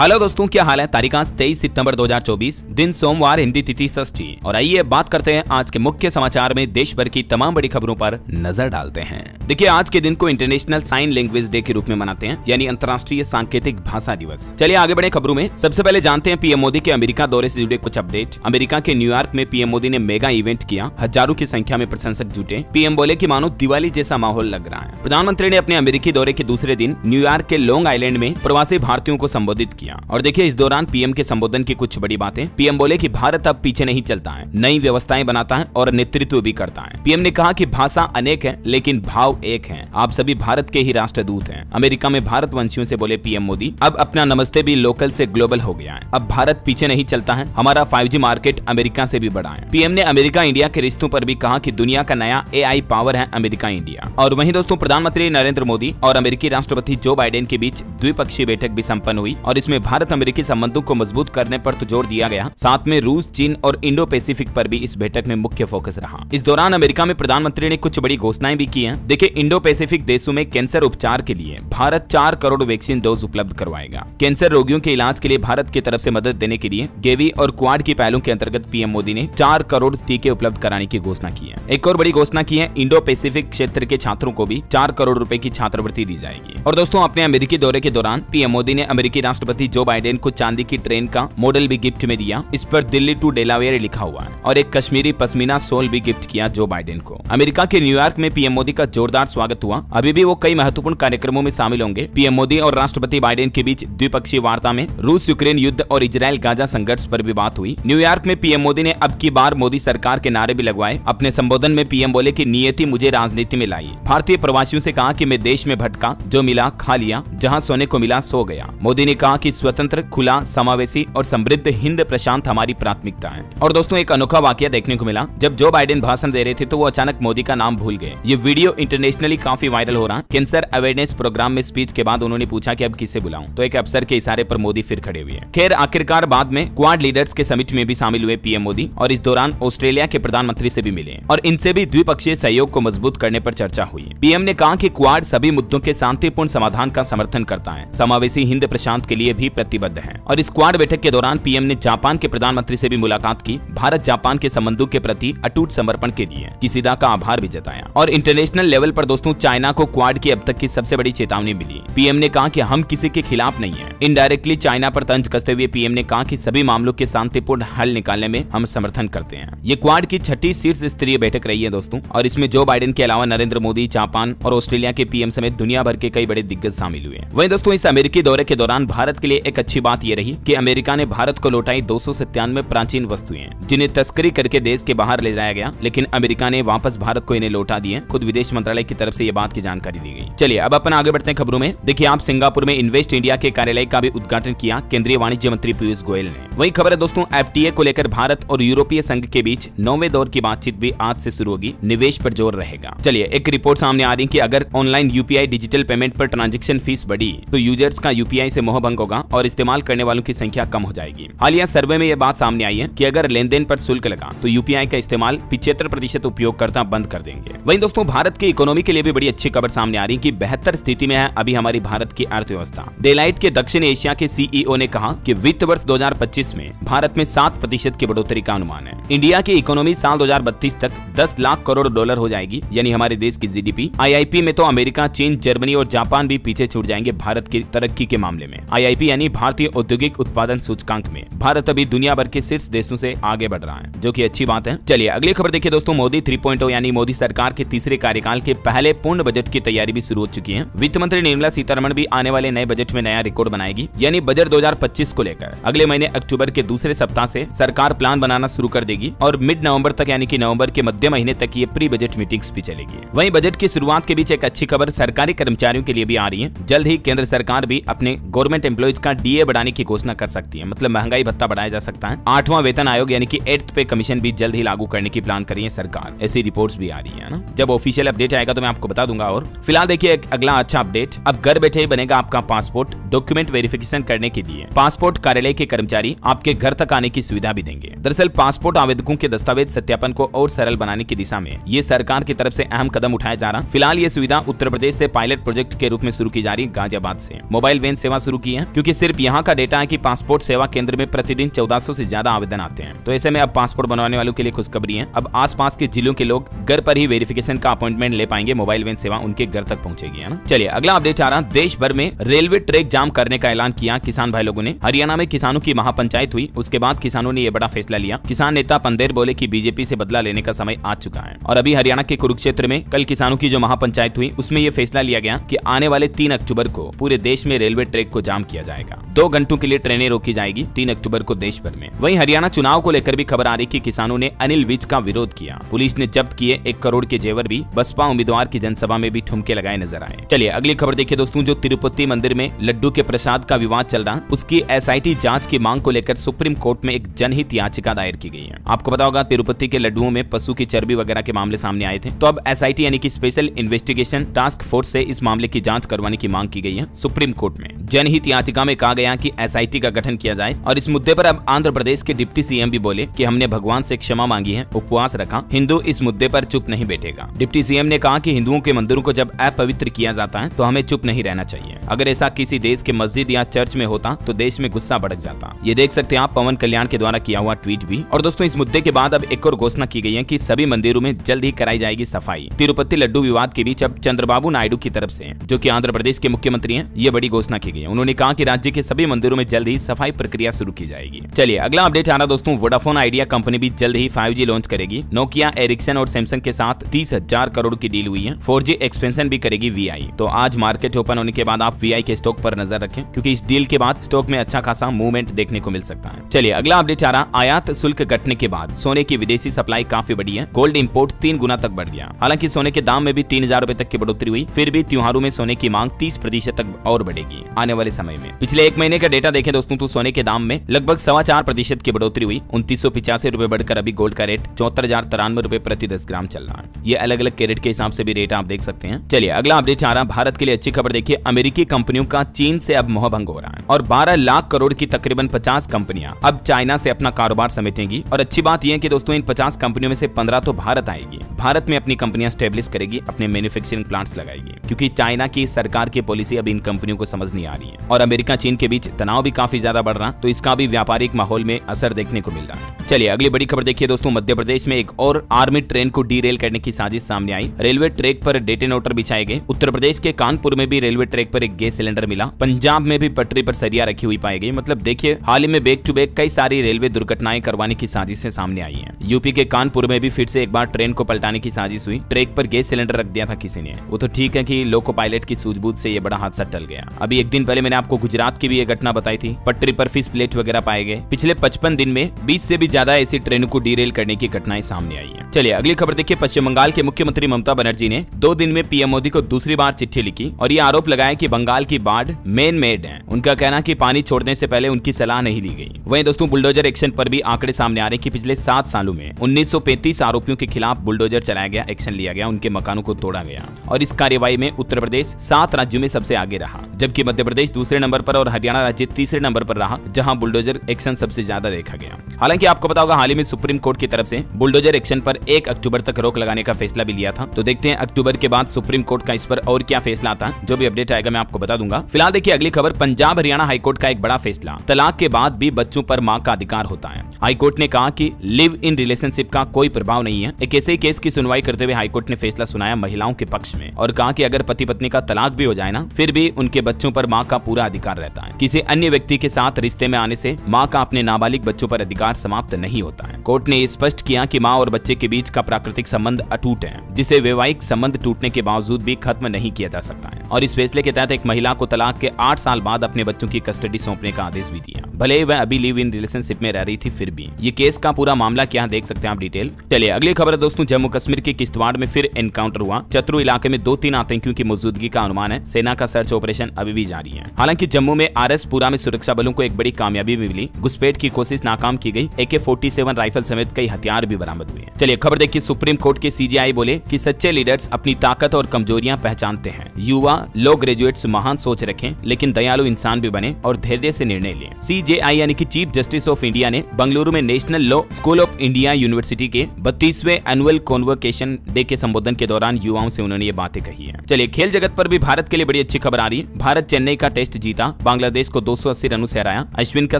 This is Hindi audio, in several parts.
हेलो दोस्तों, क्या हाल है। तारीख आज 23 सितंबर 2024, दिन सोमवार, हिंदी तिथि षष्ठी। और आइए बात करते हैं आज के मुख्य समाचार में देश भर की तमाम बड़ी खबरों पर नजर डालते हैं। देखिए, आज के दिन को इंटरनेशनल साइन लैंग्वेज डे के रूप में मनाते हैं, यानी अंतर्राष्ट्रीय सांकेतिक भाषा दिवस। चलिए आगे बढ़े खबरों में। सबसे पहले जानते हैं पीएम मोदी के अमेरिका दौरे से जुड़े कुछ अपडेट। अमेरिका के न्यूयॉर्क में पीएम मोदी ने मेगा इवेंट किया, हजारों की संख्या में प्रशंसक जुटे। पीएम बोले कि मानो दिवाली जैसा माहौल लग रहा है। प्रधानमंत्री ने अपने अमेरिकी दौरे के दूसरे दिन न्यूयॉर्क के लॉन्ग आइलैंड में प्रवासी भारतीयों को संबोधित किया। और देखिए, इस दौरान पीएम के संबोधन की कुछ बड़ी बातें। पीएम बोले कि भारत अब पीछे नहीं चलता है, नई व्यवस्थाएं बनाता है और नेतृत्व भी करता है। पीएम ने कहा कि भाषा अनेक है लेकिन भाव एक है। आप सभी भारत के ही राष्ट्रदूत हैं। अमेरिका में भारतवंशियों से बोले पीएम मोदी, अब अपना नमस्ते भी लोकल से ग्लोबल हो गया है। अब भारत पीछे नहीं चलता है, हमारा 5G मार्केट अमेरिका से भी बड़ा है। पीएम ने अमेरिका इंडिया के रिश्तों पर भी कहा कि दुनिया का नया AI पावर है अमेरिका इंडिया। और वहीं दोस्तों, प्रधानमंत्री नरेंद्र मोदी और अमेरिकी राष्ट्रपति जो बाइडेन के बीच द्विपक्षीय बैठक भी संपन्न हुई और इसमें भारत अमेरिकी संबंधों को मजबूत करने पर तो जोर दिया गया, साथ में रूस, चीन और इंडो पैसिफिक पर भी इस बैठक में मुख्य फोकस रहा। इस दौरान अमेरिका में प्रधानमंत्री ने कुछ बड़ी घोषणाएं भी की हैं। देखिए, इंडो पैसिफिक देशों में कैंसर उपचार के लिए भारत 4 करोड़ वैक्सीन डोज उपलब्ध करवाएगा। कैंसर रोगियों के इलाज के लिए भारत की तरफ से मदद देने के लिए गेवी और क्वाड की पहलों के अंतर्गत पीएम मोदी ने 4 करोड़ टीके उपलब्ध कराने की घोषणा की है। एक और बड़ी घोषणा की है, इंडो पैसिफिक क्षेत्र के छात्रों को भी 4 करोड़ रुपए की छात्रवृत्ति दी जाएगी। और दोस्तों, अपने अमेरिकी दौरे के दौरान पीएम मोदी ने अमेरिकी राष्ट्रपति जो बाइडेन को चांदी की ट्रेन का मॉडल भी गिफ्ट में दिया। इस पर दिल्ली टू डेलावेयर लिखा हुआ है और एक कश्मीरी पश्मीना शॉल भी गिफ्ट किया जो बाइडेन को। अमेरिका के न्यूयॉर्क में पीएम मोदी का जोरदार स्वागत हुआ। अभी भी वो कई महत्वपूर्ण कार्यक्रमों में शामिल होंगे। पीएम मोदी और राष्ट्रपति बाइडेन के बीच द्विपक्षीय वार्ता में रूस यूक्रेन युद्ध और इजराइल गाजा संघर्ष पर भी बात हुई। न्यूयॉर्क में पीएम मोदी ने अब की बार मोदी सरकार के नारे भी लगवाए। अपने संबोधन में पीएम बोले कि नियति मुझे राजनीति में लाई। भारतीय प्रवासियों से कहा कि मैं देश में भटका, जो मिला खा लिया, जहां सोने को मिला सो गया। मोदी ने कहा कि स्वतंत्र, खुला, समावेशी और समृद्ध हिंद प्रशांत हमारी प्राथमिकता है। और दोस्तों, एक अनोखा वाकया देखने को मिला। जब जो बाइडेन भाषण दे रहे थे तो वो अचानक मोदी का नाम भूल गए। ये वीडियो इंटरनेशनली काफी वायरल हो रहा। कैंसर अवेयरनेस प्रोग्राम में स्पीच के बाद उन्होंने पूछा कि अब किसे बुलाऊं, तो एक अफसर के इशारे पर मोदी फिर खड़े हुए। खैर, आखिरकार बाद में क्वाड लीडर्स के समिट में भी शामिल हुए पीएम मोदी और इस दौरान ऑस्ट्रेलिया के प्रधानमंत्री से भी मिले और इनसे भी द्विपक्षीय सहयोग को मजबूत करने पर चर्चा हुई। पीएम ने कहा कि क्वाड सभी मुद्दों के शांतिपूर्ण समाधान का समर्थन करता है, समावेशी हिंद प्रशांत के लिए भी प्रतिबद्ध है। और इस क्वाड बैठक के दौरान पीएम ने जापान के प्रधानमंत्री से भी मुलाकात की। भारत जापान के संबंधों के प्रति अटूट समर्पण के लिए किसीदा का आभार भी जताया। और इंटरनेशनल लेवल पर दोस्तों, चाइना को क्वाड की अब तक की सबसे बड़ी चेतावनी मिली। पीएम ने कहा कि हम किसी के खिलाफ नहीं है। इनडायरेक्टली चाइना पर तंज कसते हुए पीएम ने कहा कि सभी मामलों के शांतिपूर्ण हल निकालने में हम समर्थन करते हैं। ये क्वाड की 6ठी शीर्ष स्तरीय बैठक रही है दोस्तों, और इसमें जो बाइडेन के अलावा नरेंद्र मोदी, जापान और ऑस्ट्रेलिया के पीएम समेत दुनिया भर के कई बड़े दिग्गज शामिल हुए। वहीं दोस्तों, इस अमेरिकी दौरे के दौरान भारत के लिए एक अच्छी बात यह रही कि अमेरिका ने भारत को लौटाई 297 प्राचीन वस्तुएं, जिन्हें तस्करी करके देश के बाहर ले जाया गया, लेकिन अमेरिका ने वापस भारत को इन्हें लौटा दिए। खुद विदेश मंत्रालय की तरफ से ये बात की जानकारी दी गई। चलिए अब अपन आगे बढ़ते हैं खबरों में। देखिए, आप सिंगापुर में इन्वेस्ट इंडिया के कार्यालय का भी उद्घाटन किया केंद्रीय वाणिज्य मंत्री पीयूष गोयल ने। वही खबर है दोस्तों, FTA को लेकर भारत और यूरोपीय संघ के बीच 9वें दौर की बातचीत भी आज से शुरू होगी। निवेश पर जोर रहेगा। चलिए, एक रिपोर्ट सामने आ रही कि अगर online UPI digital payment per transaction fees बढ़ी तो यूजर्स का UPI से मोह भंग होगा और इस्तेमाल करने वालों की संख्या कम हो जाएगी। हालिया सर्वे में यह बात सामने आई है कि अगर लेन देन पर शुल्क लगा तो UPI का इस्तेमाल 75% उपयोगकर्ता बंद कर देंगे। वहीं दोस्तों, भारत की इकोनॉमी के लिए भी बड़ी अच्छी खबर सामने आ रही है कि बेहतर स्थिति में है अभी हमारी भारत की अर्थव्यवस्था। डेलाइट के दक्षिण एशिया के CEO ने कहा कि वित्त वर्ष 2025 में भारत में 7% की बढ़ोतरी का अनुमान है। इंडिया की इकोनॉमी साल 2032 तक 10 लाख करोड़ डॉलर हो जाएगी, यानी हमारे देश की GDP। IIP में तो अमेरिका, चीन, जर्मनी और जापान भी पीछे छूट जाएंगे भारत की तरक्की के मामले में। IIP यानी भारतीय औद्योगिक उत्पादन सूचकांक में भारत अभी दुनिया भर के शीर्ष देशों से आगे बढ़ रहा है, जो कि अच्छी बात है। चलिए अगली खबर देखिए दोस्तों, मोदी 3.0 यानी मोदी सरकार के तीसरे कार्यकाल के पहले पूर्ण बजट की तैयारी भी शुरू हो चुकी है। वित्त मंत्री निर्मला सीतारमण भी आने वाले नए बजट में नया रिकॉर्ड बनाएगी, यानी बजट 2025 को लेकर अगले महीने अक्टूबर के दूसरे सप्ताह से सरकार प्लान बनाना शुरू कर देगी और मिड नवंबर तक यानी कि नवंबर के मध्य महीने तक ये प्री बजट मीटिंग्स भी चलेगी। वहीं बजट की शुरुआत के बीच एक अच्छी खबर सरकारी कर्मचारियों के लिए भी आ रही है। जल्द ही केंद्र सरकार भी अपने गवर्नमेंट एम्प्लॉइज का DA बढ़ाने की घोषणा कर सकती है, मतलब महंगाई भत्ता बढ़ाया जा सकता है। 8वां वेतन आयोग यानी कि 8th पे कमीशन भी जल्द ही लागू करने की प्लान कर रही है सरकार। ऐसी रिपोर्ट्स भी आ रही है ना। जब ऑफिशियल अपडेट आएगा तो मैं आपको बता दूंगा। और फिलहाल देखिए एक अगला अच्छा अपडेट, अब घर बैठे ही बनेगा आपका पासपोर्ट। डॉक्यूमेंट वेरिफिकेशन करने के लिए पासपोर्ट कार्यालय के कर्मचारी आपके घर तक आने की सुविधा भी देंगे। दरअसल पासपोर्ट आवेदकों के दस्तावेज सत्यापन को और सरल बनाने की दिशा में ये सरकार की तरफ से अहम कदम उठाया जा रहा। फिलहाल ये सुविधा उत्तर प्रदेश से पायलट प्रोजेक्ट के रूप में शुरू की जा रही है। गाजियाबाद से मोबाइल वैन सेवा शुरू की है, क्योंकि देखिए सिर्फ यहाँ का डेटा है कि पासपोर्ट सेवा केंद्र में प्रतिदिन 1400 से ज्यादा आवेदन आते हैं। तो ऐसे में अब पासपोर्ट बनवाने वालों के लिए खुशखबरी है, अब आसपास के जिलों के लोग घर पर ही वेरिफिकेशन का अपॉइंटमेंट ले पाएंगे, मोबाइल वैन सेवा उनके घर तक पहुंचेगी, है ना। चलिए अगला अपडेट आ रहा, देश भर में रेलवे ट्रैक जाम करने का ऐलान किया किसान भाई लोगों ने। हरियाणा में किसानों की महापंचायत हुई, उसके बाद किसानों ने यह बड़ा फैसला लिया। किसान नेता पंदेर बोले कि बीजेपी से बदला लेने का समय आ चुका है। और अभी हरियाणा के कुरुक्षेत्र में कल किसानों की जो महापंचायत हुई उसमें यह फैसला लिया गया कि आने वाले 3 अक्टूबर को पूरे देश में रेलवे ट्रैक को जाम किया जाएगा। 2 घंटों के लिए ट्रेनें रोकी जाएगी 3 अक्टूबर को देश भर में। वहीं हरियाणा चुनाव को लेकर भी खबर आ रही कि किसानों ने अनिल विज का विरोध किया। पुलिस ने जब्त किए 1 करोड़ के जेवर भी। बसपा उम्मीदवार की जनसभा में भी ठुमके लगाए नजर आए। चलिए अगली खबर देखिए दोस्तों, जो तिरुपति मंदिर में लड्डू के प्रसाद का विवाद चल रहा, उसकी एसआईटी जांच की मांग को लेकर सुप्रीम कोर्ट में एक जनहित याचिका दायर की गई है। आपको पता होगा तिरुपति के लड्डुओं में पशु की चर्बी वगैरह के मामले सामने आए थे, तो अब एसआईटी यानी कि स्पेशल इन्वेस्टिगेशन टास्क फोर्स से इस मामले की जांच करवाने की मांग की गई है सुप्रीम कोर्ट में। जनहित याचिका में कहा गया कि एसआईटी का गठन किया जाए। और इस मुद्दे पर अब आंध्र प्रदेश के डिप्टी सीएम भी बोले कि हमने भगवान से क्षमा मांगी है, उपवास रखा, हिंदू इस मुद्दे पर चुप नहीं बैठेगा। डिप्टी सीएम ने कहा कि हिंदुओं के मंदिरों को जब अपवित्र किया जाता है तो हमें चुप नहीं रहना चाहिए। अगर ऐसा किसी देश के मस्जिद या चर्च में होता तो देश में गुस्सा भड़क जाता। ये देख सकते हैं आप पवन कल्याण के द्वारा किया हुआ ट्वीट भी। और दोस्तों इस मुद्दे के बाद अब एक और घोषणा की गई है कि सभी मंदिरों में जल्द ही कराई जाएगी सफाई। तिरुपति लड्डू विवाद के बीच अब चंद्रबाबू नायडू की तरफ से, जो कि आंध्र प्रदेश के मुख्यमंत्री हैं, ये बड़ी घोषणा की गई है। उन्होंने कहा कि राज्य के सभी मंदिरों में जल्द ही सफाई प्रक्रिया शुरू की जाएगी। चलिए अगला अपडेट आ रहा दोस्तों, वोडाफोन आइडिया कंपनी भी जल्द ही 5G लॉन्च करेगी। नोकिया, एरिक्सन और सैमसंग के साथ 30,000 करोड़ की डील हुई है। 4G एक्सपेंशन भी करेगी VI। तो आज मार्केट ओपन होने के बाद आप VI के स्टॉक पर नजर रखें, क्योंकि इस डील के बाद स्टॉक में अच्छा खासा मूवमेंट देखने को मिल सकता है। चलिए अगला अपडेट आ रहा, आयात शुल्क घटने के बाद सोने की विदेशी सप्लाई काफी बढ़ी है। गोल्ड इंपोर्ट 3 गुना तक बढ़ गया। हालांकि सोने के दाम में भी 3000 रुपए तक की बढ़ोतरी हुई, फिर भी त्योहारों में सोने की मांग 30% तक और बढ़ेगी आने वाले समय में। पिछले 1 महीने का डेटा देखें दोस्तों तो सोने के दाम में लगभग 4.25% की बढ़ोतरी हुई। 2985 रुपए बढ़कर अभी गोल्ड का रेट 7493 रुपए प्रति 10 ग्राम चल रहा है। ये अलग अलग कैरेट के हिसाब से भी रेट आप देख सकते हैं। चलिए अगला अपडेट आ रहा, भारत के लिए अच्छी खबर देखिए, अमेरिकी कंपनियों का चीन से अब मोहभंग हो रहा है और 12 लाख करोड़ की तकरीबन 50 कंपनियां अब चाइना से अपना कारोबार समेटेंगी। और अच्छी बात यह है कि दोस्तों इन 50 कंपनियों में से 15 तो भारत आएगी, भारत में अपनी कंपनियां स्टेब्लिश करेगी, अपने मैन्युफैक्चरिंग प्लांट्स लगाएगी, क्योंकि चाइना की सरकार की पॉलिसी अब इन कंपनियों को समझ नहीं आ रही है। और अमेरिका चीन के बीच तनाव भी काफी ज्यादा बढ़ रहा, तो इसका भी व्यापारिक माहौल में असर देखने को मिल रहा है। चलिए अगली बड़ी खबर देखिए दोस्तों, मध्य प्रदेश में एक और आर्मी ट्रेन को डीरेल करने की साजिश सामने आई। रेलवे ट्रैक पर डेटोनेटर बिछाए गए। उत्तर प्रदेश के कानपुर में भी रेलवे ट्रैक पर एक गैस सिलेंडर मिला। पंजाब में भी पटरी पर सरिया रखी हुई पाई गई। मतलब देखिए हाल ही में बैक टू बैक कई सारी रेलवे दुर्घटनाएं करवाने की साजिशें सामने आई हैं। यूपी के कानपुर में भी फिर से एक बार ट्रेन को पलटाने की साजिश हुई। ट्रैक पर गैस सिलेंडर रख दिया था किसी ने। वो तो ठीक है कि लोको पायलट की सूझबूझ से ये बड़ा हादसा टल गया। अभी एक दिन पहले मैंने आपको गुजरात की भी ये घटना बताई थी, पटरी पर फिश प्लेट वगैरह पाए गए। पिछले 55 दिन में 20 से भी ज्यादा ऐसी ट्रेनों को डीरेल करने की घटनाएं सामने आई है। चलिए अगली खबर देखिए, पश्चिम बंगाल के मुख्यमंत्री ममता बनर्जी ने 2 दिन में पीएम मोदी को दूसरी बार चिट्ठी लिखी और ये आरोप लगाया कि बंगाल की बाढ़ मैन मेड है। उनका कहना कि पानी छोड़ने से पहले उनकी सलाह नहीं ली गई। वहीं दोस्तों बुलडोजर एक्शन पर भी आंकड़े सामने आ रहे हैं कि पिछले 7 सालों में 1935 आरोपियों के खिलाफ बुलडोजर चलाया गया, एक्शन लिया गया, उनके मकानों को तोड़ा गया। और इस कार्यवाही में उत्तर प्रदेश 7 राज्यों में सबसे आगे रहा, जबकि मध्य प्रदेश दूसरे नंबर पर और हरियाणा राज्य तीसरे नंबर पर रहा, जहां बुलडोजर एक्शन सबसे ज्यादा देखा गया। हालांकि आपको पता होगा हाल ही में सुप्रीम कोर्ट की तरफ से बुलडोजर एक्शन पर 1 अक्टूबर तक रोक लगाने का फैसला भी लिया था। तो देखते हैं अक्टूबर के बाद सुप्रीम कोर्ट का इस पर और क्या फैसला आता है। जो भी अपडेट आएगा मैं आपको बता दूंगा। फिलहाल देखिए अगली खबर, पंजाब हरियाणा हाईकोर्ट का एक बड़ा फैसला, तलाक के बाद भी बच्चों पर मां का अधिकार होता है। हाईकोर्ट ने कहा कि लिव इन रिलेशनशिप का कोई प्रभाव नहीं है। एक ऐसे ही केस की सुनवाई करते हुए हाईकोर्ट ने फैसला सुनाया महिलाओं के पक्ष में और कहा कि अगर पति पत्नी का तलाक भी हो जाए ना, फिर भी उनके बच्चों पर मां का पूरा अधिकार रहता है। किसी अन्य व्यक्ति के साथ रिश्ते में आने से मां का अपने नाबालिग बच्चों पर अधिकार समाप्त नहीं होता है। कोर्ट ने स्पष्ट किया कि मां और बच्चे के बीच का प्राकृतिक संबंध अटूट है, जिसे वैवाहिक संबंध टूटने के बावजूद भी खत्म नहीं किया जा सकता है। और इस फैसले के तहत एक महिला को तलाक के 8 साल बाद अपने बच्चों की कस्टडी सौंपने का आदेश भी दिया, भले ही वह अभी लिव इन रिलेशनशिप में रह रही थी। फिर भी ये केस का पूरा मामला क्या देख सकते हैं आप डिटेल। चलिए अगली खबर है दोस्तों, जम्मू कश्मीर के किश्तवाड़ में फिर एनकाउंटर हुआ। चतरू इलाके में 2-3 आतंकियों की मौजूदगी का अनुमान है। सेना का सर्च ऑपरेशन अभी भी जारी है। हालांकि जम्मू में RS-पुरा में सुरक्षा बलों को एक बड़ी कामयाबी भी मिली। घुसपैठ की कोशिश नाकाम की गई। AK-47 राइफल समेत कई हथियार भी बरामद हुए। चलिए खबर देखिए, सुप्रीम कोर्ट के CJI बोले कि सच्चे लीडर्स अपनी ताकत और कमजोरियां पहचानते हैं। युवा लॉ ग्रेजुएट्स महान सोच रखें, लेकिन दयालु इंसान भी बने और धैर्य से निर्णय लें। CJI यानी कि चीफ जस्टिस ऑफ इंडिया ने बंगलुरु में national law school of India university के 32वें एनुअल कॉन्वोकेशन डे के संबोधन के दौरान युवाओं से उन्होंने ये बातें कही है। चलिए खेल जगत पर भी भारत के लिए बड़ी अच्छी खबर आ रही है। भारत चेन्नई का टेस्ट जीता बांग्लादेश को 280 रनों से हराया। अश्विन का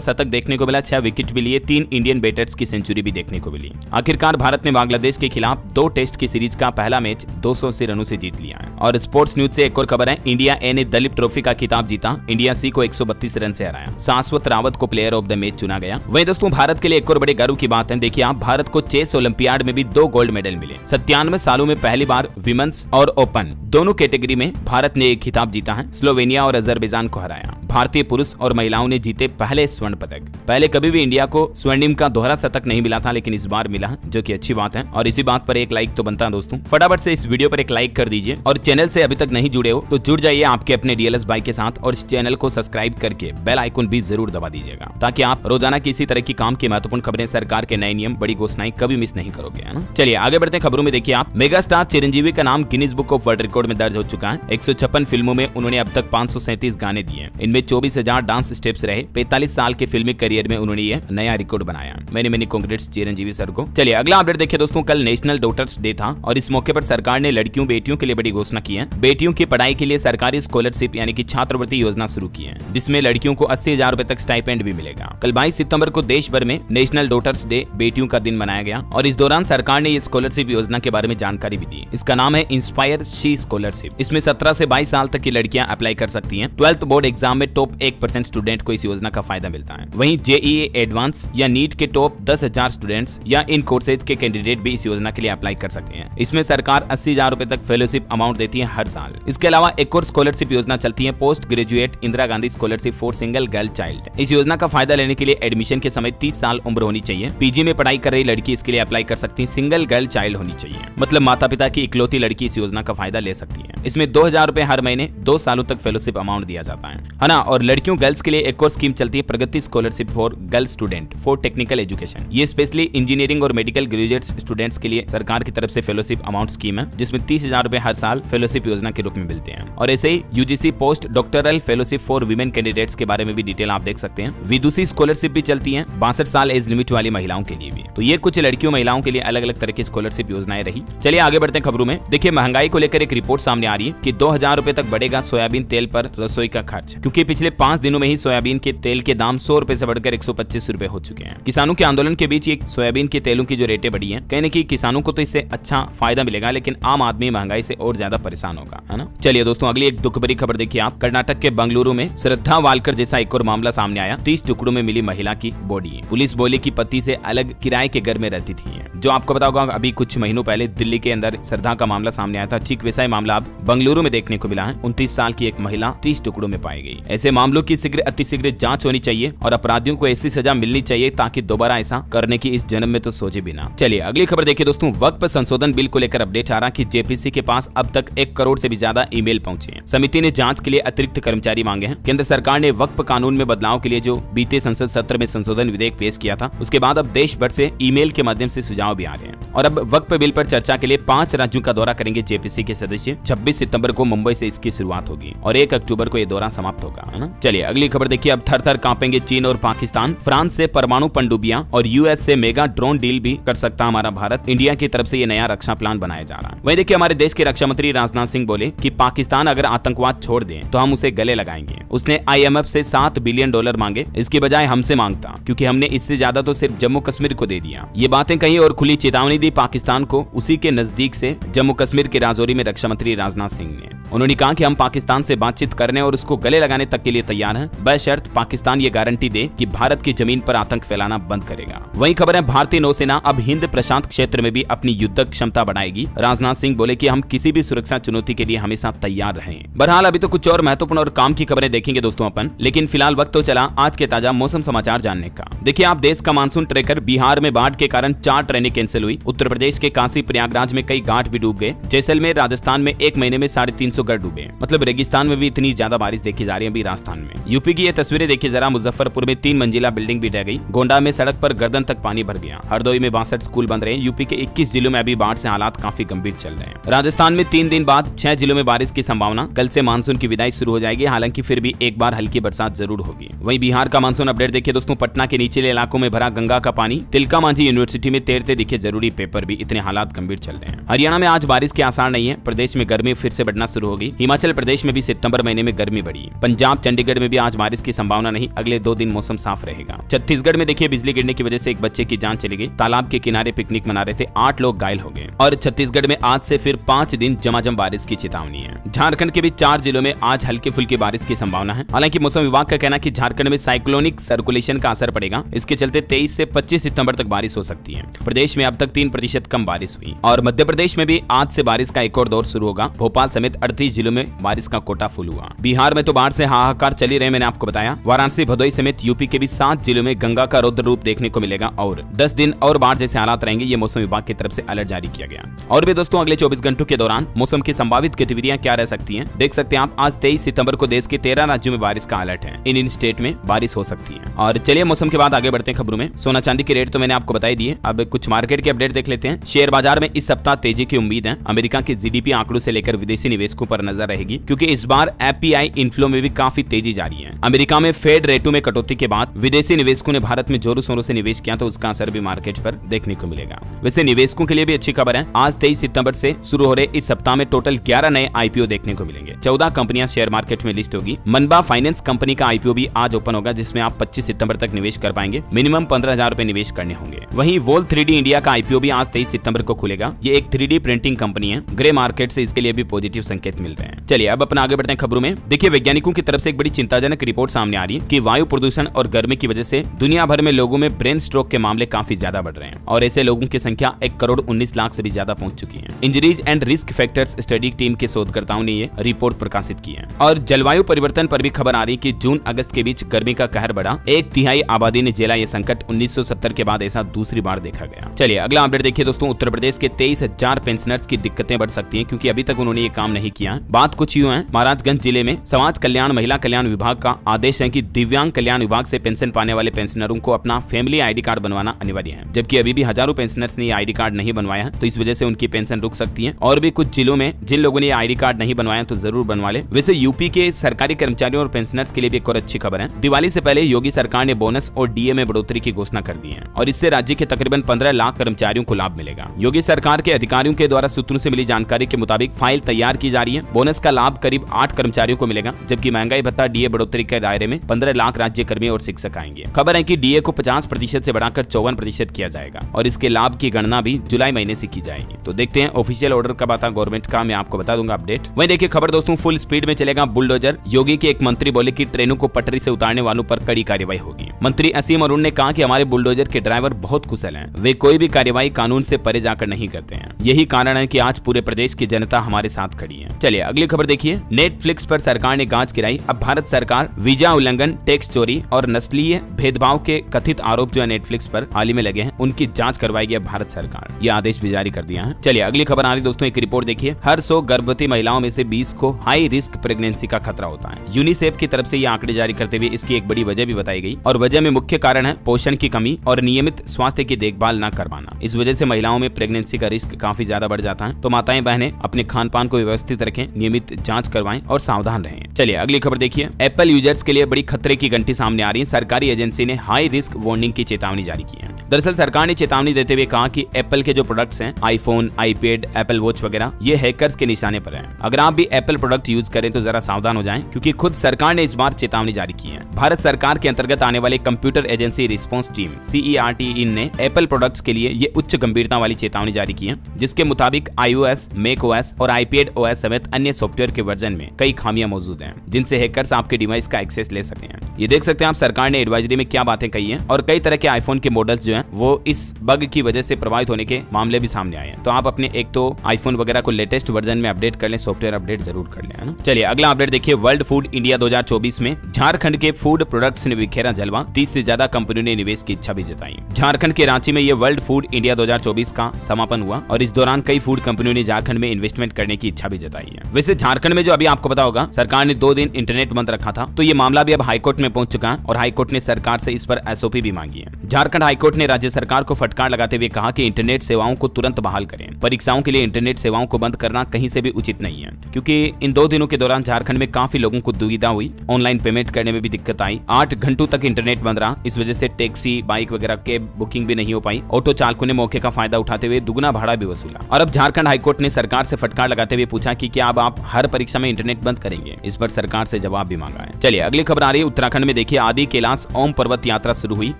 शतक देखने को मिला, 6 विकेट भी लिए, 3 इंडियन बैटर्स की सेंचुरी भी देखने को मिली। आखिरकार भारत ने बांग्लादेश के खिलाफ 2 टेस्ट की सीरीज का पहला मैच 280 रनों से जीत लिया है। और स्पोर्ट्स न्यूज से एक और खबर है, इंडिया ए ने दलीप ट्रॉफी का खिताब जीता, इंडिया सी को 132 रन से हराया। शाश्वत रावत को प्लेयर ऑफ द मैच चुना गया। वहीं दोस्तों भारत के लिए एक और बड़े गर्व की बात है, देखिए आप, भारत को चेस ओलंपियाड में भी 2 गोल्ड मेडल मिले। 97 सालों में पहली बार विमेंस और ओपन दोनों कैटेगरी में भारत ने एक खिताब जीता है, स्लोवेनिया और अजरबैजान को हराया। भारतीय पुरुष और महिलाओं ने जीते पहले स्वर्ण पदक। पहले कभी भी इंडिया को स्वर्णिम का दोहरा शतक नहीं मिला था, लेकिन इस बार मिला है, जो कि अच्छी बात है। और इसी बात पर एक लाइक तो बनता है दोस्तों, फटाफट से इस वीडियो पर एक लाइक कर दीजिए। और चैनल से अभी तक नहीं जुड़े हो तो जुड़ जाइए आपके अपने डीएलएस भाई के साथ, और इस चैनल को सब्सक्राइब करके बेल आइकन भी जरूर दबा दीजिएगा, ताकि आप रोजाना किसी तरह की काम की महत्वपूर्ण खबरें, सरकार के नए नियम, बड़ी घोषणाएं कभी मिस नहीं करोगे, है ना। चलिए आगे बढ़ते हैं खबरों में। देखिए आप, मेगा स्टार चिरंजीवी का नाम Guinness book of world record में दर्ज हो चुका है। 156 फिल्मों में उन्होंने अब तक 537 गाने दिए, इनमें 24,000 डांस स्टेप्स रहे। 45 साल के फिल्मी करियर में उन्होंने ये नया रिकॉर्ड बनाया। मैंने कांग्रेट्स चिरंजीवी सर को। चलिए अगला अपडेट देखिए दोस्तों, कल नेशनल डॉटर्स डे था और इस मौके पर सरकार ने लड़कियों बेटियों के लिए बड़ी घोषणा की है। बेटियों की पढ़ाई के लिए सरकारी स्कॉलरशिप यानी कि छात्रवृत्ति योजना शुरू की है, जिसमें लड़कियों को 80,000 रुपए तक स्टाइपेंड भी मिलेगा। कल 22 सितंबर को देश भर में नेशनल डॉटर्स डे, बेटियों का दिन मनाया गया और इस दौरान सरकार ने इस स्कॉलरशिप योजना के बारे में जानकारी भी दी। इसका नाम है इंस्पायर शी स्कॉलरशिप। इसमें 17 से 22 साल तक की लड़कियां अप्लाई कर सकती हैं। 12th बोर्ड एग्जाम में टॉप 1% स्टूडेंट को इस योजना का फायदा मिलता है। वहीं जेईई एडवांस या नीट के टॉप 10,000 स्टूडेंट्स या इन कोर्सेज के कैंडिडेट भी इस योजना के लिए अप्लाई कर सकते हैं। इसमें सरकार 80,000 रुपए तक फेलोशिप अमाउंट देती है हर साल। इसके अलावा एक और स्कॉलरशिप योजना चलती है, post graduate Indira Gandhi scholarship for single girl child. इस योजना का फायदा लेने के लिए एडमिशन के समय 30 साल उम्र होनी चाहिए। पीजी में पढ़ाई कर रही लड़की इसके लिए अप्लाई कर सकती है। सिंगल गर्ल चाइल्ड होनी चाहिए, मतलब माता पिता की इकलौती लड़की इस योजना का फायदा ले सकती है। इसमें 2,000 रुपए हर महीने 2 सालों तक फेलोशिप अमाउंट दिया जाता है ना। और लड़कियों गर्ल्स के लिए एक और स्कीम चलती है, Pragati scholarship for girl student for technical education. ये स्पेशली इंजीनियरिंग और मेडिकल ग्रेजुएट स्टूडेंट्स के लिए सरकार की तरफ से फेलोशिप अमाउंट स्कीम है, जिसमें 30,000 रुपए हर साल फेलोशिप योजना के रूप में मिलते हैं। और ऐसे ही UGC post doctoral fellowship for women candidates के बारे में भी डिटेल आप देख सकते हैं। विदुषी स्कॉलरशिप भी चलती है 62 साल एज लिमिट वाली महिलाओं के लिए भी। तो ये कुछ लड़कियों महिलाओं के लिए अलग अलग तरह की स्कॉलरशिप योजनाएं रही। चलिए आगे बढ़ते हैं खबरों में। देखिए महंगाई को लेकर एक रिपोर्ट सामने आ रही है कि 2,000 रुपए तक बढ़ेगा सोयाबीन तेल पर रसोई का खर्च, क्योंकि पिछले 5 दिनों में ही सोयाबीन के तेल के दाम 100 रुपए से बढ़कर 125 रुपए हो चुके हैं। किसानों के आंदोलन के बीच ये सोयाबीन के तेलों की जो रेटें बढ़ी हैं, कहीं न कहीं किसानों को तो इससे अच्छा फायदा मिलेगा, लेकिन आम आदमी महंगाई से और ज्यादा परेशान होगा, है ना। चलिए दोस्तों अगली एक दुख भरी खबर देखिए आप, कर्नाटक के बंगलुरु में श्रद्धा वालकर जैसा एक और मामला सामने आया। 30 टुकड़ों में मिली महिला की बॉडी। पुलिस बोली कि पति से अलग किराए के घर में रहती थी। जो आपको पता होगा अभी कुछ महीनों पहले दिल्ली के अंदर श्रद्धा का मामला सामने आया था, ठीक वैसा ही मामला अब बंगलुरु में देखने को मिला है। 29 साल की एक महिला 30 टुकड़ों में पाई गई। ऐसे मामलों की अतिशीघ्र जांच होनी चाहिए और अपराधियों को ऐसी सजा मिलनी चाहिए ताकि दोबारा ऐसा करने की इस जन्म में तो सोचे बिना। चलिए अगली खबर देखिए दोस्तों, वक्फ संशोधन बिल को लेकर अपडेट आ रहा कि जेपीसी के पास अब तक 1 करोड़ से भी ज्यादा ईमेल पहुंचे हैं। समिति ने जांच के लिए अतिरिक्त कर्मचारी मांगे हैं। केंद्र सरकार ने वक्फ कानून में बदलाव के लिए जो बीते संसद सत्र में संशोधन विधेयक पेश किया था, उसके बाद अब देश भर से ईमेल के माध्यम से सुझाव भी आ रहे हैं। और अब वक्फ बिल पर चर्चा के लिए 5 राज्यों का दौरा करेंगे जेपीसी के सदस्य। 26 सितंबर को मुंबई से इसकी शुरुआत होगी और 1 अक्टूबर को ये दौरा समाप्त होगा, है ना। चलिए अगली खबर देखिए, अब थर-थर कांपेंगे चीन और पाकिस्तान। फ्रांस से परमाणु पनडुब्बियां और यूएस से मेगा ड्रोन डील भी कर सकता हमारा भारत। इंडिया की तरफ से ये नया रक्षा प्लान बनाया जा रहा है। वहीं देखिए हमारे देश के रक्षा मंत्री राजनाथ सिंह बोले कि पाकिस्तान अगर आतंकवाद छोड़ दे तो हम उसे गले लगाएंगे। उसने IMF से $7 बिलियन मांगे, इसकी बजाय हमसे मांगता, क्योंकि हमने इससे ज्यादा तो सिर्फ जम्मू कश्मीर को दे दिया। ये बातें कही और खुली चेतावनी दी पाकिस्तान को उसी के नजदीक से जम्मू कश्मीर के राजौरी में रक्षा मंत्री राजनाथ सिंह ने। उन्होंने कहा कि हम पाकिस्तान से बातचीत करने और उसको गले लगाने तक के लिए तैयार हैं, बशर्त पाकिस्तान ये गारंटी दे कि भारत की जमीन पर आतंक फैलाना बंद करेगा। वहीं खबर है भारतीय नौसेना अब हिंद प्रशांत क्षेत्र में भी अपनी युद्धक क्षमता बढ़ाएगी। राजनाथ सिंह बोले कि हम किसी भी सुरक्षा चुनौती के लिए हमेशा तैयार रहें। बहरहाल अभी तो कुछ और महत्वपूर्ण और काम की खबरें देखेंगे दोस्तों अपन, लेकिन फिलहाल वक्त तो चला आज के ताजा मौसम समाचार जानने का। देखिए आप, देश का मानसून ट्रेकर, बिहार में बाढ़ के कारण 4 ट्रेनें कैंसिल हुई। उत्तर प्रदेश के काशी प्रयागराज में कई घाट भी डूब गए। जैसलमेर राजस्थान में 1 महीने में 350 घर डूबे। मतलब रेगिस्तान में भी इतनी ज्यादा बारिश देखी जा रही है अभी राजस्थान में। यूपी की ये तस्वीरें देखिए जरा, मुजफ्फरपुर में 3 मंजिला बिल्डिंग भी ढह गई। गोंडा में सड़क पर गर्दन तक पानी भर गया। हरदोई में 62 स्कूल बंद रहे। यूपी के 21 जिलों में अभी बाढ़ से हालात काफी गंभीर चल रहे हैं। राजस्थान में 3 दिन बाद 6 जिलों में बारिश की संभावना। कल से मानसून की विदाई शुरू हो जाएगी, हालांकि फिर भी एक बार हल्की बरसात जरूर होगी। वहीं बिहार का मानसून अपडेट देखिए दोस्तों, पटना के निचले इलाकों में भरा गंगा का पानी। तिलका मांझी यूनिवर्सिटी में तैरते दिखे जरूरी पेपर भी, इतने हालात गंभीर चल रहे हैं। हरियाणा में आज बारिश के आसार नहीं है। प्रदेश में गर्मी फिर से बढ़ना शुरू होगी। हिमाचल प्रदेश में भी सितंबर महीने में गर्मी बढ़ी। पंजाब पंजाब चंडीगढ़ में भी आज बारिश की संभावना नहीं, अगले 2 दिन मौसम साफ रहेगा। छत्तीसगढ़ में देखिए बिजली गिरने की वजह से एक बच्चे की जान चली गई। तालाब के किनारे पिकनिक मना रहे थे, 8 लोग घायल हो गए। और छत्तीसगढ़ में आज से फिर 5 दिन झमाझम बारिश की चेतावनी है। झारखंड के भी 4 जिलों में आज हल्की फुल्की बारिश की संभावना है। हालांकि मौसम विभाग का कहना है कि झारखंड में साइक्लोनिक सर्कुलेशन का असर पड़ेगा, इसके चलते 23 से 25 सितंबर तक बारिश हो सकती है। प्रदेश में अब तक 3% कम बारिश हुई। और मध्य प्रदेश में भी आज से बारिश का एक और दौर शुरू होगा। भोपाल समेत 38 जिलों में बारिश का कोटा फुल हुआ। बिहार में तो बाढ़ से हाहाकार चली रहे, मैंने आपको बताया। वाराणसी, भदोही समेत यूपी के भी 7 जिलों में गंगा का रौद्र रूप देखने को मिलेगा और 10 दिन और बाढ़ जैसे हालात रहेंगे। ये मौसम विभाग की तरफ से अलर्ट जारी किया गया। और भी दोस्तों अगले 24 घंटों के दौरान मौसम की संभावित गतिविधियां क्या रह सकती हैं, देख सकते हैं आप। आज 23 सितंबर को देश के 13 राज्यों में बारिश का अलर्ट है। इन स्टेट में बारिश हो सकती है। और चलिए मौसम के बाद आगे बढ़ते हैं खबरों में। सोना चांदी के रेट तो मैंने आपको बताई दिए, अब कुछ मार्केट के अपडेट देख लेते हैं। शेयर बाजार में इस सप्ताह तेजी की उम्मीद है। अमेरिका के जीडीपी आंकड़ों से लेकर विदेशी निवेशकों पर नजर रहेगी, क्योंकि इस बार एफपीआई इनफ्लो में भी काफी तेजी जारी है। अमेरिका में फेड रेटों में कटौती के बाद विदेशी निवेशकों ने भारत में जोरों शोरों से निवेश किया, तो उसका असर भी मार्केट पर देखने को मिलेगा। वैसे निवेशकों के लिए भी अच्छी खबर है। आज 23 सितंबर से शुरू हो रहे इस सप्ताह में टोटल 11 नए आईपीओ देखने को मिलेंगे। 14 कंपनियां शेयर मार्केट में लिस्ट होगी। मनबा फाइनेंस कंपनी का आईपीओ भी आज ओपन होगा, जिसमें आप 25 सितंबर तक निवेश कर पाएंगे। मिनिमम 15,000 रुपए निवेश करने होंगे। वहीं वोल 3D इंडिया का आईपीओ भी आज 23 सितंबर को खुलेगा। ये एक 3D प्रिंटिंग कंपनी है। ग्रे मार्केट से इसके लिए भी पॉजिटिव संकेत मिल रहे हैं। चलिए अब अपना आगे बढ़ते हैं खबरों में। देखिए वैज्ञानिकों की तरफ से एक बड़ी चिंताजनक रिपोर्ट सामने आ रही है कि वायु प्रदूषण और गर्मी की वजह से दुनिया भर में लोगों में ब्रेन स्ट्रोक के मामले काफी ज्यादा बढ़ रहे हैं और ऐसे लोगों की संख्या 1,19,00,000 से भी ज्यादा पहुंच चुकी है। Injuries and risk factors study team के शोधकर्ताओं ने ये रिपोर्ट प्रकाशित की है। और जलवायु परिवर्तन पर भी खबर आ रही है कि जून अगस्त के बीच गर्मी का कहर बढ़ा। 1/3 आबादी ने झेला ये संकट। 1970 के बाद ऐसा दूसरी बार देखा गया। चलिए अगला अपडेट देखिए दोस्तों। उत्तर प्रदेश के 23,000 पेंशनर्स की दिक्कतें बढ़ सकती हैं, क्योंकि अभी तक उन्होंने ये काम नहीं किया। बात कुछ यूं है, महाराजगंज जिले में समाज कल्याण महिला कल्याण विभाग का आदेश है कि दिव्यांग कल्याण विभाग से पेंशन पाने वाले पेंशनरों को अपना फैमिली आईडी कार्ड बनवाना अनिवार्य है। जबकि अभी भी हजारों पेंशनर्स ने ये आईडी कार्ड नहीं बनवाया है, तो इस वजह से उनकी पेंशन रुक सकती है। और भी कुछ जिलों में जिन लोगों ने आईडी कार्ड नहीं बनवाया तो जरूर बनवा ले। वैसे यूपी के सरकारी कर्मचारियों और पेंशनर्स के लिए भी एक और अच्छी खबर है। दिवाली से पहले योगी सरकार ने बोनस और डीए में बढ़ोतरी की घोषणा कर दी है और इससे राज्य के तकरीबन 15 लाख कर्मचारियों को लाभ मिलेगा। योगी सरकार के अधिकारियों के द्वारा सूत्रों से मिली जानकारी के मुताबिक फाइल तैयार की जा रही है। बोनस का लाभ करीब 8 कर्मचारियों को मिलेगा, जबकि महंगाई भत्ता डीए बढ़ोतरी के दायरे में 15 लाख राज्य कर्मी और शिक्षक आएंगे। खबर है कि डीए को 50% से बढ़ाकर 54% किया जाएगा और इसके लाभ की गणना भी जुलाई महीने से की जाएगी। तो देखते हैं ऑफिशियल ऑर्डर कब आता गवर्नमेंट का, मैं आपको बता दूंगा अपडेट। वहीं देखिए खबर दोस्तों, फुल स्पीड में चलेगा बुलडोजर। योगी के एक मंत्री बोले कि ट्रेनों को पटरी से उतारने वालों पर कड़ी कार्रवाई होगी। मंत्री असीम अरुण ने कहा कि हमारे बुलडोजर के ड्राइवर बहुत कुशल हैं, वे कोई भी कार्रवाई कानून से परे जाकर नहीं करते हैं। यही कारण है कि आज पूरे प्रदेश की जनता हमारे साथ खड़ी है। चलिए अगली खबर देखिए। नेटफ्लिक्स पर सरकार ने गाज गिराई। अब भारत सरकार वीजा उल्लंघन, टैक्स चोरी और नस्लीय भेदभाव के कथित आरोप जो है नेटफ्लिक्स पर हाल ही में लगे हैं, उनकी जांच करवाएगी अब भारत सरकार। ये आदेश भी जारी कर दिया है। चलिए अगली खबर आ रही दोस्तों, एक रिपोर्ट देखिए। हर 100 गर्भवती महिलाओं में से 20 को हाई रिस्क प्रेगनेंसी का खतरा होता है। यूनिसेफ की तरफ से ये आंकड़े जारी करते हुए इसकी एक बड़ी वजह भी बताई गई और वजह में मुख्य कारण है पोषण की कमी और नियमित स्वास्थ्य की देखभाल न कर पाना। इस वजह से महिलाओं में प्रेगनेंसी का रिस्क काफी ज्यादा बढ़ जाता है। तो माताएं बहनें अपने खान पान को व्यवस्थित रखें, नियमित जांच करवाएं और सावधान रहें। चलिए अगली खबर देखिए। एप्पल यूजर्स के लिए बड़ी खतरे की घंटी सामने आ रही है। सरकारी एजेंसी ने हाई रिस्क वार्निंग की चेतावनी जारी की है। दरअसल सरकार ने चेतावनी देते हुए कहा कि एप्पल के जो प्रोडक्ट्स हैं, आईफोन, आईपैड, एप्पल वॉच वगैरह, ये हैकर्स के निशाने पर हैं। अगर आप भी एप्पल प्रोडक्ट यूज करें तो जरा सावधान हो जाएं, क्योंकि खुद सरकार ने इस बार चेतावनी जारी की है। भारत सरकार के अंतर्गत आने वाले computer agency response team CERT ने एप्पल प्रोडक्ट्स के लिए ये उच्च गंभीरता वाली चेतावनी जारी की है, जिसके मुताबिक iOS, macOS और iPad OS समेत अन्य सॉफ्टवेयर के वर्जन में कई खामियां मौजूद हैं, जिनसे हैकर्स आपके डिवाइस का एक्सेस ले सकते हैं। ये देख सकते हैं आप सरकार ने एडवाइजरी में क्या बातें कही हैं और कई तरह के आईफोन के मॉडल्स जो हैं वो इस बग की वजह से प्रभावित होने के मामले भी सामने आए हैं। तो आप अपने एक तो आईफोन वगैरह को लेटेस्ट वर्जन में अपडेट कर लें, सॉफ्टवेयर अपडेट जरूर कर लें, है ना। चलिए अगला अपडेट देखिए। वर्ल्ड फूड इंडिया 2024 में झारखंड के फूड प्रोडक्ट्स ने बिखेरा जलवा। 30 से ज्यादा कंपनियों ने निवेश की इच्छा भी जताई। झारखंड के रांची में ये वर्ल्ड फूड इंडिया 2024 का समापन हुआ और इस दौरान कई फूड कंपनियों ने झारखंड में इन्वेस्टमेंट करने की इच्छा भी जताई है। वैसे झारखंड में जो अभी आपको पता होगा सरकार ने 2 दिन इंटरनेट बंद रखा था, तो ये मामला भी अब हाईकोर्ट में पहुंच चुका है और हाईकोर्ट ने सरकार से इस पर SOP भी मांगी है। झारखंड हाईकोर्ट ने राज्य सरकार को फटकार लगाते हुए कहा कि इंटरनेट सेवाओं को तुरंत बहाल करें। परीक्षाओं के लिए इंटरनेट सेवाओं को बंद करना कहीं से भी उचित नहीं है, क्योंकि इन 2 दिनों के दौरान झारखंड में काफी लोगों को दुविधा हुई, ऑनलाइन पेमेंट करने में भी दिक्कत आई, 8 घंटों तक इंटरनेट बंद रहा। इस वजह से टैक्सी, बाइक वगैरह के बुकिंग भी नहीं हो पाई। ऑटो चालकों ने मौके का फायदा उठाते हुए दुगना भाड़ा भी वसूला। और अब झारखंड हाईकोर्ट ने सरकार से फटकार लगाते हुए पूछा कि क्या अब आप हर परीक्षा में इंटरनेट बंद करेंगे। इस पर सरकार से जवाब भी मांगा है। चलिए अगली खबर आ रही है उत्तराखंड में। देखिए आदि कैलाश ओम पर्वत यात्रा शुरू हुई,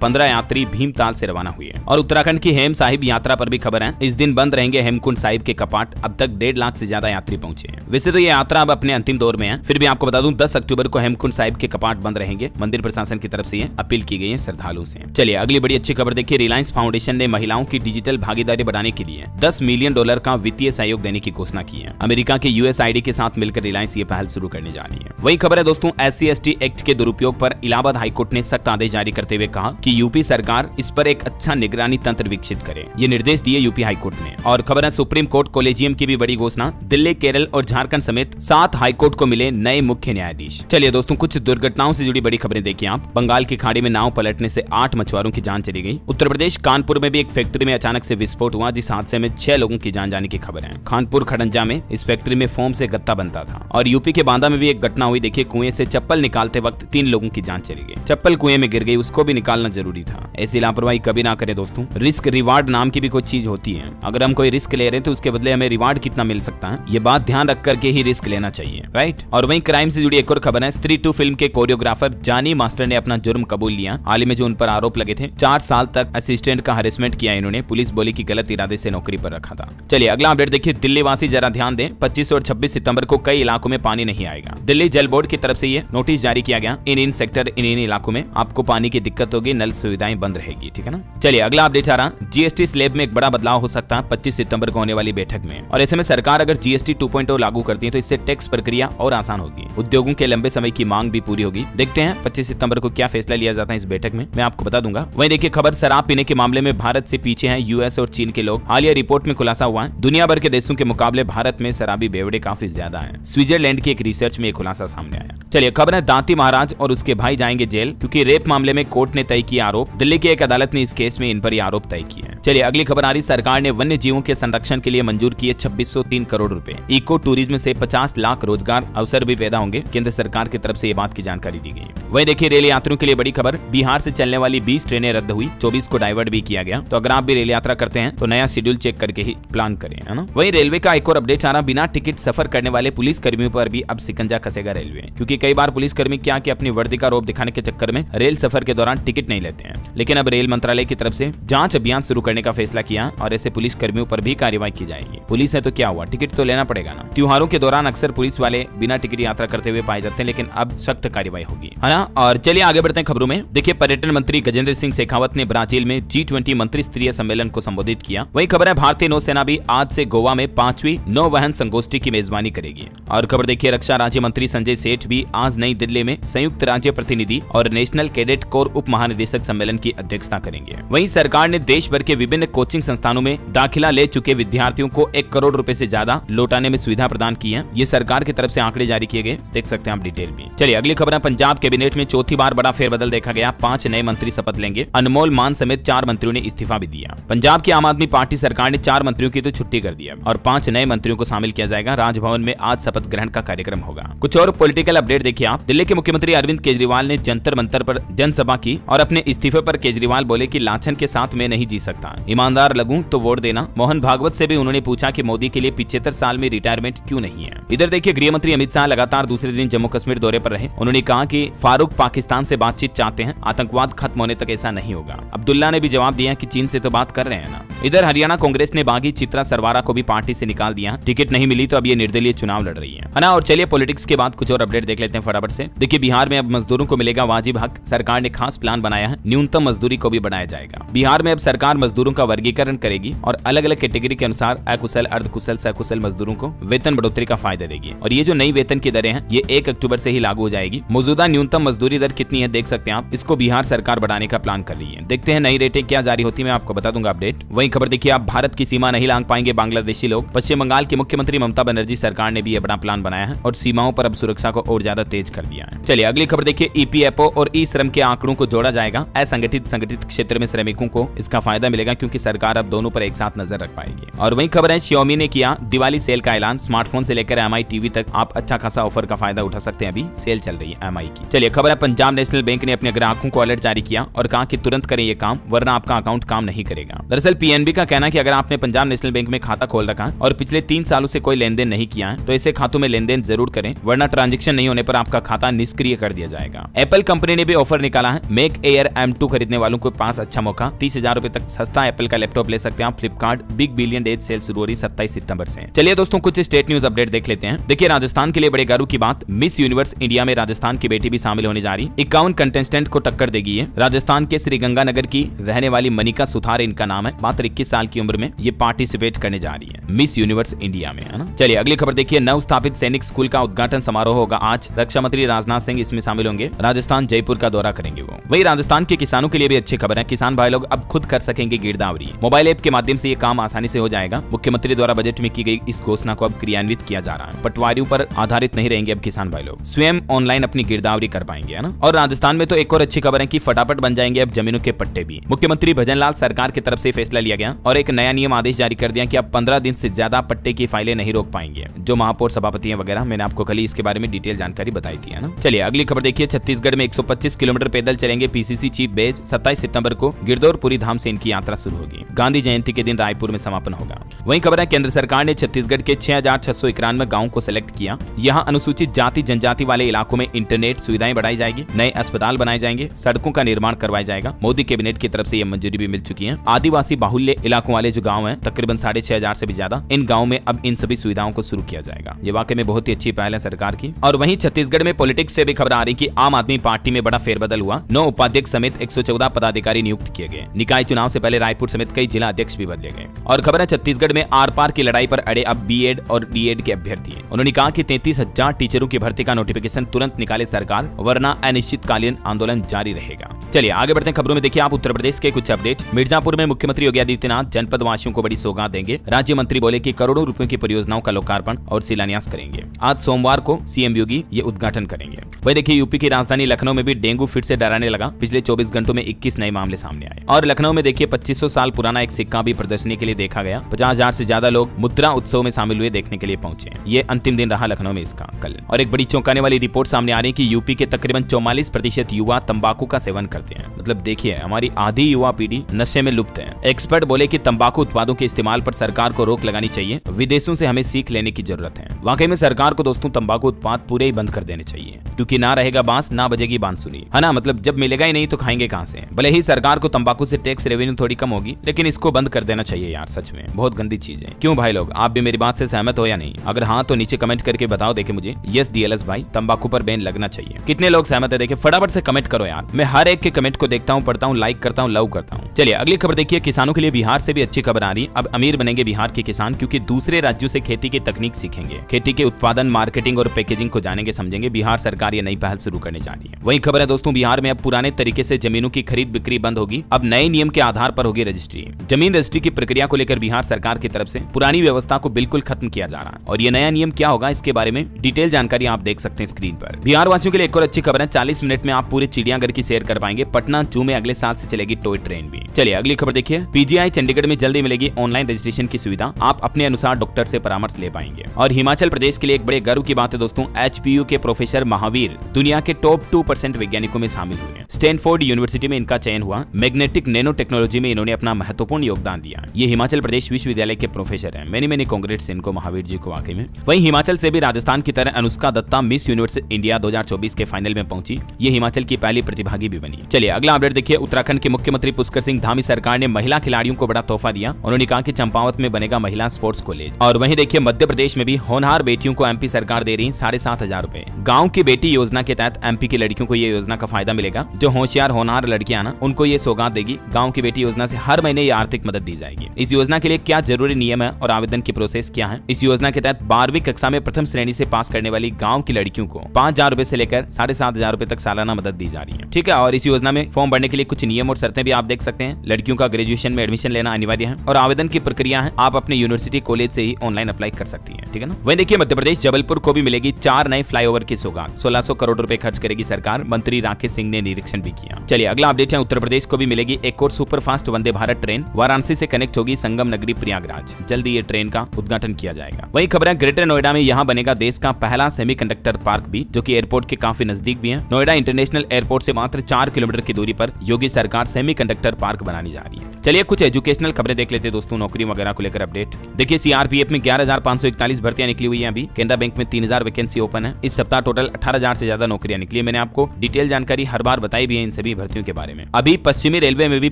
15 यात्री भीमताल से रवाना हुए। और उत्तराखंड की हेम साहिब यात्रा पर भी खबर है। इस दिन बंद रहेंगे हेमकुंड साहिब के कपाट। अब तक 1.5 लाख से ज्यादा यात्री पहुंचे हैं। वैसे तो ये यात्रा अब अपने अंतिम दौर में है, फिर भी आपको बता दूं 10 अक्टूबर को हेमकुंड साहिब के कपाट बंद रहेंगे। मंदिर प्रशासन की तरफ से ये अपील की गई है श्रद्धालुओं से। चलिए अगली बड़ी अच्छी खबर देखिए, रिलायंस फाउंडेशन ने महिलाओं की डिजिटल भागीदारी बढ़ाने के लिए $10 मिलियन का वित्तीय सहयोग देने की घोषणा की है। अमेरिका के यूएसआईडी के साथ मिलकर रिलायंस ये पहल शुरू करने जा रही है। वही खबर है दोस्तों, SC/ST एक्ट के दुरुपयोग पर इलाहाबाद हाईकोर्ट ने सख्त आदेश जारी करते हुए कहा कि यूपी सरकार इस पर एक अच्छा निगरानी तंत्र विकसित करे। ये निर्देश दिए यूपी हाईकोर्ट ने। और खबर है सुप्रीम कोर्ट कॉलेजियम की भी बड़ी घोषणा, दिल्ली, केरल और झारखंड समेत 7 हाईकोर्ट को मिले नए मुख्य न्यायाधीश। चलिए दोस्तों कुछ दुर्घटनाओं से जुड़ी बड़ी खबरें देखिए आप। बंगाल की खाड़ी में नाव पलटने से 8 मछुआरों की जान चली गई। उत्तर प्रदेश कानपुर में भी एक फैक्ट्री में अचानक से विस्फोट हुआ, जिस हादसे में 6 लोगों की जान जाने की खबर है। कानपुर खड़ंजा में इस फैक्ट्री में फोम से गत्ता बनता था। और यूपी के बांदा में भी एक घटना हुई। देखिए कुएं से चप्पल निकालते वक्त 3 लोगों की जान चली गई। चप्पल कुएं में गिर गई, उसको भी निकालना जरूरी था। ऐसी लापरवाही कभी ना करें दोस्तों। रिस्क रिवार्ड नाम की भी कोई चीज होती है। अगर हम कोई रिस्क ले रहे हैं तो उसके बदले हमें रिवार्ड कितना मिल सकता है, ये बात ध्यान रख करके ही रिस्क लेना चाहिए, राइट। और वहीं क्राइम से जुड़ी एक और खबर है। स्त्री 2 फिल्म के कोरियोग्राफर जानी मास्टर ने अपना जुर्म कबूल लिया। हाल ही में जो उन पर आरोप लगे थे, 4 साल तक असिस्टेंट का हरेसमेंट किया इन्होंने। पुलिस बोली कि गलत इरादे से नौकरी पर रखा था। चलिए अगला अपडेट देखिए, दिल्ली वासी जरा ध्यान दें, 25 और 26 सितंबर को कई इलाकों में पानी नहीं आएगा। दिल्ली जल बोर्ड की तरफ से ये नोटिस जारी किया गया, इन सेक्टर इन इलाकों में आपको पानी की दिक्कत होगी, नल सुविधाएं बंद रहेगी, ठीक है ना। चलिए अगला अपडेट आ रहा, जीएसटी स्लैब में एक बड़ा बदलाव हो सकता है 25 सितंबर को होने वाली बैठक में। और ऐसे में सरकार अगर जीएसटी 2.0 लागू करती है तो इससे टैक्स प्रक्रिया और आसान होगी, उद्योगों के लंबे समय की मांग भी पूरी होगी। देखते हैं 25 सितंबर को क्या फैसला लिया जाता है इस बैठक में, मैं आपको बता दूंगा। वहीं देखिए खबर, शराब पीने के मामले में भारत से पीछे हैं यूएस और चीन के लोग। हालिया रिपोर्ट में खुलासा हुआ है, दुनिया भर के देशों के मुकाबले भारत में शराबी बेवड़े काफी ज्यादा हैं। स्विट्जरलैंड की एक रिसर्च में खुलासा सामने आया। चलिए खबर है, दांती महाराज और उसके भाई जाएंगे जेल, क्योंकि रेप मामले में कोर्ट ने तय किया आरोप। दिल्ली की एक अदालत ने इस केस में इन पर आरोप तय किए हैं। चलिए अगली खबर आ रही, सरकार ने वन्य जीवों के संरक्षण के लिए मंजूर किए 2603 करोड़ रुपए। इको टूरिज्म से 50 लाख रोजगार अवसर भी पैदा होंगे। केंद्र सरकार की तरफ से ये बात की जानकारी दी गई। वहीं देखिए रेल यात्रियों के लिए बड़ी खबर, बिहार से चलने वाली 20 ट्रेनें रद्द हुई, 24 को डाइवर्ट भी किया गया। तो अगर आप भी रेल यात्रा करते हैं तो नया शेड्यूल चेक करके ही प्लान करें, है ना। वहीं रेलवे का एक और अपडेट आ रहा, बिना टिकट सफर करने वाले पुलिस कर्मियों पर भी अब शिकंजा कसेगा रेलवे, क्योंकि कई बार पुलिस कर्मी क्या कि अपनी वर्दी का रौब दिखाने के चक्कर में रेल सफर के दौरान टिकट नहीं लेते हैं। लेकिन अब रेल मंत्रालय की तरफ से जांच अभियान शुरू करने का फैसला किया और ऐसे पुलिस कर्मियों पर भी कार्रवाई की जाएगी। पुलिस है तो क्या हुआ, टिकट तो लेना पड़ेगा ना। त्योहारों के दौरान अक्सर पुलिस वाले बिना टिकट यात्रा करते हुए पाए जाते हैं, लेकिन अब सख्त कार्रवाई होगी, है ना। और चलिए आगे बढ़ते हैं खबरों में। देखिए पर्यटन मंत्री गजेंद्र सिंह शेखावत ने ब्राजील में G20 मंत्री स्तरीय सम्मेलन को संबोधित किया। वही खबर है, भारतीय नौसेना भी आज से गोवा में 5वीं नौवहन संगोष्ठी की मेजबानी करेगी। और खबर देखिए, रक्षा राज्य मंत्री संजय सेठ भी आज नई दिल्ली में संयुक्त राज्य प्रतिनिधि और नेशनल कैडेट कोर उप महानिदेशक सम्मेलन की अध्यक्षता करेंगे। वहीं सरकार ने देश भर के विभिन्न कोचिंग संस्थानों में दाखिला ले चुके विद्यार्थियों को 1 करोड़ रुपए से ज्यादा लौटाने में सुविधा प्रदान की है। ये सरकार की तरफ से आंकड़े जारी किए गए, देख सकते हैं आप डिटेल में। चलिए अगली खबर है, पंजाब कैबिनेट में चौथी बार बड़ा फेरबदल देखा गया। 5 नए मंत्री शपथ लेंगे। अनमोल मान समेत 4 मंत्रियों ने इस्तीफा भी दिया। पंजाब की आम आदमी पार्टी सरकार ने 4 मंत्रियों की तो छुट्टी कर दी और 5 नए मंत्रियों को शामिल किया जाएगा। राजभवन में आज शपथ ग्रहण का कार्यक्रम होगा। कुछ और पॉलिटिकल अपडेट देखिए आप। दिल्ली के मुख्यमंत्री अरविंद केजरीवाल ने जंतर मंतर पर जनसभा की और अपने इस्तीफे पर केजरीवाल बोले कि लाछन के साथ मैं नहीं जी सकता, ईमानदार लगूं तो वोट देना। मोहन भागवत से भी उन्होंने पूछा कि मोदी के लिए 75 साल में रिटायरमेंट क्यों नहीं है। इधर देखिए गृह मंत्री अमित शाह लगातार दूसरे दिन जम्मू कश्मीर दौरे पर रहे। उन्होंने कहा कि फारूक पाकिस्तान से बातचीत चाहते हैं, आतंकवाद खत्म होने तक ऐसा नहीं होगा। अब्दुल्ला ने भी जवाब दिया कि चीन से तो बात कर रहे हैं ना। इधर हरियाणा कांग्रेस ने बागी चित्रा सरवारा को भी पार्टी से निकाल दिया, टिकट नहीं मिली तो अब ये निर्दलीय चुनाव लड़ रही है ना। और चलिए पॉलिटिक्स के बाद कुछ और अपडेट देख लेते हैं फटाफट से। देखिए बिहार में अब मजदूरों को मिलेगा वाजिब हक। सरकार ने खास प्लान बनाया है, न्यूनतम मजदूरी को भी बढ़ाया जाएगा। बिहार में अब सरकार मजदूरों का वर्गीकरण करेगी और अलग अलग कैटेगरी के अनुसार अकुशल, अर्धकुशल, सकुशल मजदूरों को वेतन बढ़ोतरी का फायदा देगी। और ये जो नई वेतन की दरें हैं ये 1 अक्टूबर से ही लागू हो जाएगी। मौजूदा न्यूनतम मजदूरी दर कितनी है देख सकते हैं आप, इसको बिहार सरकार बढ़ाने का प्लान कर रही है। देखते हैं नई रेटें क्या जारी होती है, मैं आपको बता दूंगा अपडेट। वही खबर देखिए आप, भारत की सीमा नहीं लांघ पाएंगे बांग्लादेशी लोग। पश्चिम बंगाल की मुख्यमंत्री ममता बनर्जी सरकार ने भी यह बड़ा प्लान बनाया है और सीमाओं पर अब सुरक्षा को और ज्यादा तेज कर दिया है। चलिए अगली खबर देखिए, ईपीएफओ और ई श्रम के आंकड़ों को जोड़ा जाएगा। असंगठित असंगठित संगठित क्षेत्र में श्रमिकों को इसका फायदा मिलेगा, क्योंकि सरकार अब दोनों पर एक साथ नजर रख पाएगी। और वही खबर है, Xiaomi ने किया दिवाली सेल का ऐलान। स्मार्टफोन से लेकर MI टीवी तक आप अच्छा खासा ऑफर का फायदा उठा सकते हैं। अभी सेल चल रही है MI की। चलिए खबर है, पंजाब नेशनल बैंक ने अपने ग्राहकों को अलर्ट जारी किया और कहा कि तुरंत करें ये काम, वरना आपका अकाउंट काम नहीं करेगा। दरअसल PNB का कहना है कि अगर आपने पंजाब नेशनल बैंक में खाता खोल रखा है और पिछले 3 सालों से कोई लेन देन नहीं किया है तो ऐसे खातों में लेन देन जरूर करें, वरना ट्रांजैक्शन नहीं होने पर आपका खाता निष्क्रिय कर दिया जाएगा। एप्पल कंपनी ने भी ऑफर निकाला है। मैक एयर M2 खरीदने वालों को पास अच्छा मौका, 30,000 रुपए तक सस्ता एप्पल का लैपटॉप ले सकते हैं आप। Flipkart big billion days cell शुरू हो रही 27 सितंबर से। चलिए दोस्तों, कुछ स्टेट न्यूज अपडेट देख लेते हैं। देखिए, राजस्थान के लिए बड़े गर्व की बात, मिस यूनिवर्स इंडिया में राजस्थान की बेटी भी शामिल होने जा रही। 51 कंटेस्टेंट को टक्कर देगी ये। राजस्थान के श्रीगंगानगर की रहने वाली मनिका सुथार इनका नाम है। मात्र 21 साल की उम्र में ये पार्टिसिपेट करने जा रही है मिस यूनिवर्स इंडिया में, है ना। चलिए अगली खबर देखिए, नव स्थापित सैनिक स्कूल का उद्घाटन समारोह होगा आज। रक्षा मंत्री राजनाथ सिंह इसमें शामिल होंगे। राजस्थान जयपुर का दौरा करेंगे वो। वही राजस्थान के किसानों के लिए भी अच्छी खबर है। किसान भाई लोग अब खुद कर सकेंगे गिरदावरी। मोबाइल ऐप के माध्यम से ये काम आसानी से हो जाएगा। मुख्यमंत्री द्वारा बजट में की गई इस घोषणा को अब क्रियान्वित किया जा रहा है। पटवारियों पर आधारित नहीं रहेंगे अब किसान भाई लोग, स्वयं ऑनलाइन अपनी गिरदावरी कर पाएंगे, है ना। और राजस्थान में तो एक और अच्छी खबर है कि फटाफट बन जाएंगे अब जमीनों के पट्टे भी। मुख्यमंत्री भजनलाल सरकार की तरफ से फैसला लिया गया और एक नया नियम आदेश जारी कर दिया कि अब 15 दिन से ज्यादा पट्टे की फाइलें नहीं रोक पाएंगे जो महापौर सभापति हैं वगैरह। मैंने आपको कल इसके बारे में डिटेल जानकारी बताई थी, है ना। चलिए अगली खबर देखिए, छत्तीसगढ़ में 125 किलोमीटर पैदल चलेंगे PCC चीफ बेज। 27 सितंबर को गिरदौरपुरी धाम से इनकी यात्रा शुरू होगी। गांधी जयंती के दिन रायपुर में समापन होगा। वहीं खबर है, केंद्र सरकार ने छत्तीसगढ़ के 6,691 गाँव को सिलेक्ट किया। यहाँ अनुसूचित जाति जनजाति वाले इलाकों में इंटरनेट सुविधाएं बढ़ाई जाएगी, नए अस्पताल बनाए जाएंगे, सड़कों का निर्माण करवाया जाएगा। मोदी कैबिनेट की तरफ से यह मंजूरी भी मिल चुकी है। आदिवासी बाहुल्य इलाकों वाले जो गाँव हैं, तकरीबन 6,500 से भी ज्यादा, इन गाँव में अब इन सभी सुविधाओं को शुरू किया जाएगा। ये वाकई में बहुत ही अच्छी पहल है सरकार की। और वहीं छत्तीसगढ़ में पॉलिटिक्स से भी खबर आ रही कि आम आदमी पार्टी में बड़ा फेरबदल हुआ। 9 उपाध्यक्ष समेत 114 पदाधिकारी नियुक्त किए गए। निकाय चुनाव से पहले रायपुर समेत कई जिला अध्यक्ष भी बदले गए। और खबर है, छत्तीसगढ़ में आर पार की लड़ाई पर अड़े अब B.Ed और D.Ed के अभ्यर्थी। उन्होंने कहा कि 33,000 टीचरों की भर्ती का नोटिफिकेशन तुरंत निकाले सरकार, वरना अनिश्चितकालीन आंदोलन जारी रहेगा। चलिए आगे बढ़ते हैं खबरों में। देखिए आप उत्तर प्रदेश के कुछ अपडेट। मिर्जापुर में मुख्यमंत्री योगी आदित्यनाथ जनपद वासियों को बड़ी सौगात देंगे। राज्य मंत्री बोले कि करोड़ों रुपयों की परियोजनाओं का लोकार्पण और शिलान्यास करेंगे। आज सोमवार को CM योगी ये उद्घाटन करेंगे। वही देखिए, यूपी की राजधानी लखनऊ में भी डेंगू फिर से डराने लगा। पिछले 24 घंटों में 21 नए मामले सामने आए। और लखनऊ में देखिए 2500 साल पुराना एक सिक्का भी प्रदर्शनी के लिए देखा गया। 50,000 से ज्यादा लोग मुद्रा उत्सव में शामिल हुए, देखने के लिए पहुंचे। ये अंतिम दिन रहा लखनऊ में इसका कल। और एक बड़ी चौंकाने वाली रिपोर्ट सामने आ रही है कि यूपी के तकरीबन 44% युवा तंबाकू का सेवन करते हैं। मतलब देखिए, हमारी आधी युवा पीढ़ी नशे में लुप्त है। एक्सपर्ट बोले कि तंबाकू उत्पादों के इस्तेमाल पर सरकार को रोक लगानी चाहिए। विदेशों से हमें सीख लेने की जरूरत है। वाकई में सरकार को दोस्तों तंबाकू उत्पाद पूरे ही बंद कर देने चाहिए, क्योंकि ना रहेगा बांस ना बजेगी बांसुरी, है ना। मतलब जब मिलेगा ही नहीं तो खाएंगे कहां से। भले ही सरकार को तंबाकू से टैक्स रेवेन्यू थोड़ी कम होगी, लेकिन इसको बंद कर देना चाहिए यार। सच में बहुत गंदी चीज है। क्यों भाई लोग, आप भी मेरी बात से सहमत हो या नहीं? अगर हाँ तो नीचे कमेंट करके बताओ देखे मुझे। यस DLS भाई, तंबाकू पर बैन लगना चाहिए। कितने लोग सहमत है देखे, फटाफट से कमेंट करो यार। मैं हर एक के कमेंट को देखता हूँ, पढ़ता हूँ, लाइक करता हूँ, लव करता हूँ। चलिए अगली खबर देखिए, किसानों के लिए बिहार से भी अच्छी खबर आ रही। अब अमीर बनेंगे बिहार के किसान, क्योंकि दूसरे राज्यों से खेती की तकनीक सीखेंगे। खेती के उत्पादन, मार्केटिंग और पैकेजिंग को जानेंगे समझेंगे। बिहार सरकार ये नई पहल शुरू करने जा रही है। वही खबर है दोस्तों, बिहार में अब पुराने तरीके से जमीनों की खरीद बिक्री बंद होगी। अब नए नियम के आधार पर होगी रजिस्ट्री। जमीन रजिस्ट्री की प्रक्रिया को लेकर बिहार सरकार की तरफ से पुरानी व्यवस्था को बिल्कुल खत्म किया जा रहा है। और ये नया नियम क्या होगा, इसके बारे में डिटेल जानकारी आप देख सकते हैं स्क्रीन पर। बिहार वासियों के लिए एक और अच्छी खबर है, 40 मिनट में आप पूरे चिड़ियाघर की सैर कर पाएंगे। पटना जू में अगले साल से चलेगी टॉय ट्रेन भी। चलिए अगली खबर देखिए, PGI चंडीगढ़ में जल्दी मिलेगी ऑनलाइन रजिस्ट्रेशन की सुविधा। आप अपने अनुसार डॉक्टर से परामर्श ले पाएंगे। और हिमाचल प्रदेश के लिए एक बड़े गर्व की बात है दोस्तों, HPU के प्रोफेसर महावीर दुनिया के टॉप 2% वैज्ञानिकों में शामिल हुए। स्टैनफोर्ड यूनिवर्सिटी में इनका चयन हुआ। मैग्नेटिक नैनो टेक्नोलॉजी में इन्होंने अपना महत्वपूर्ण योगदान दिया। ये हिमाचल प्रदेश विश्वविद्यालय के प्रोफेसर हैं। मैनी कांग्रेट्स इनको, महावीर जी को वाकई में। वहीं हिमाचल से भी राजस्थान की तरह Anushka Datta Miss Universe India 2024 के फाइनल में पहुंची। ये हिमाचल की पहली प्रतिभागी भी बनी। चलिए अगला अपडेट देखिए, उत्तराखंड के मुख्यमंत्री पुष्कर सिंह धामी सरकार ने महिला खिलाड़ियों को बड़ा तोहफा दिया। उन्होंने कहा कि चंपावत में बनेगा महिला स्पोर्ट्स कॉलेज। और वहीं देखिए, मध्य प्रदेश में भी होनहार बेटियों को MP सरकार दे रही 7,500 रुपए। गाँव की बेटी योजना के तहत MP की लड़कियों को ये योजना का फायदा मिलेगा। जो होशियार होनहार लड़कियां ना, उनको ये सौगात देगी। गाँव की बेटी योजना से हर महीने ये आर्थिक मदद दी जाएगी। इस योजना के लिए क्या जरूरी नियम है और आवेदन की प्रोसेस क्या है? इस योजना के तहत 12वीं कक्षा में प्रथम श्रेणी से पास करने वाली गाँव की लड़कियों को 5,000 रुपए से लेकर 7,500 रुपए तक सालाना मदद दी जा रही है। ठीक है। और इस योजना में फॉर्म भरने के लिए कुछ नियम और शर्तें भी आप देख सकते हैं। लड़कियों का ग्रेजुएशन में एडमिशन लेना अनिवार्य है और आवेदन की प्रक्रिया है आप अपने यूनिवर्सिटी कॉलेज से ही ऑनलाइन अप्लाई कर सकती है। ठीक है ना। वहीं देखिए, मध्य प्रदेश जबलपुर को भी मिलेगी 4 नए फ्लाईओवर की सौगात। 1,600 करोड़ रुपए खर्च करेगी सरकार। मंत्री राकेश सिंह ने निरीक्षण भी किया। चलिए अगला अगला अपडेट है उत्तर प्रदेश को भी मिलेगी एक और सुपरफास्ट वंदे भारत ट्रेन। वाराणसी से कनेक्ट होगी संगम नगरी प्रयागराज। जल्दी ये ट्रेन का उद्घाटन किया जाएगा। वही खबर है ग्रेटर नोएडा में यहाँ बनेगा देश का पहला सेमीकंडक्टर पार्क भी, जो कि एयरपोर्ट के काफी नजदीक भी है। नोएडा इंटरनेशनल एयरपोर्ट से मात्र 4 किलोमीटर की दूरी पर योगी सरकार सेमीकंडक्टर पार्क बनाने जा रही है। चलिए कुछ एजुकेशनल खबरें देख लेते हैं दोस्तों, नौकरी वगैरह को लेकर अपडेट। देखिए सीआरपीएफ में 11,541 भर्तियां निकली हुई है अभी। केनरा बैंक में 3,000 वैकेंसी ओपन है। इस सप्ताह टोटल 18,000 से ज्यादा नौकरियां निकली है। मैंने आपको डिटेल जानकारी हर बार बताई भी है इन सभी भर्तियों के बारे में। अभी पश्चिमी रेलवे में भी